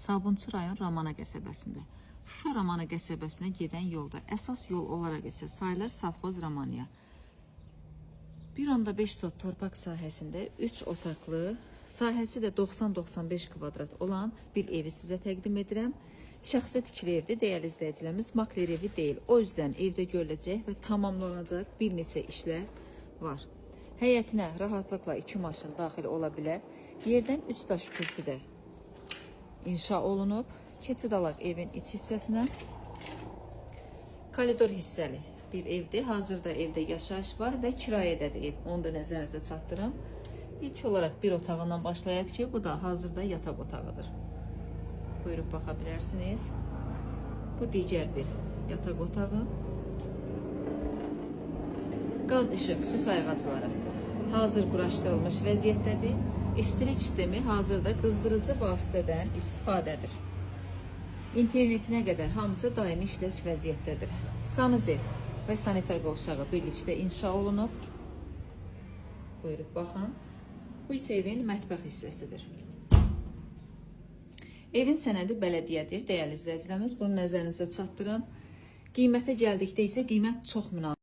Sabunçu rayon Ramana qəsəbəsində. Şuşa Ramana qəsəbəsinə gedən yolda əsas yol olaraq isə sayılır Safxoz Ramaniya. 1.5 sot torpaq sahəsində 3 otaqlı, sahəsi də 90-95 kvadrat olan bir evi sizə təqdim edirəm. Şəxsi tikili evdir, dəyərli izləyicilərimiz, makler evi deyil. O yüzden evdə görüləcək və tamamlanacaq bir neçə işlər var. Həyətinə rahatlıqla 2 maşın daxil ola bilər. Yerdən 3 daş kürsü də inşa olunub. Keçid alaq evin iç hissəsinə. Koridor hissəli bir evdir. Hazırda evdə yaşayış var və kirayədədir ev. Onu da nəzərinizə çatdırım. İlk olaraq bir otağından başlayaq ki, bu da hazırda yataq otağıdır. Buyurub baxa bilərsiniz. Bu digər bir yataq otağı. Qaz, işıq, su sayğacları hazır quraşdırılmış vəziyyətdədir. İstilik sistemi hazırda qızdırıcı vasitədən istifadədir. İnternetinə qədər hamısı daimi işlək vəziyyətdədir. Sanuzel və sanitar qovşağı birlikdə inşa olunub. Buyurub baxın. Bu isə evin mətbəx hissəsidir. Evin sənədi bələdiyyədir. Dəyərli izləyicilərimiz, bunu nəzərinizə çatdırın. Qiymətə gəldikdə isə qiymət çox münasibdir.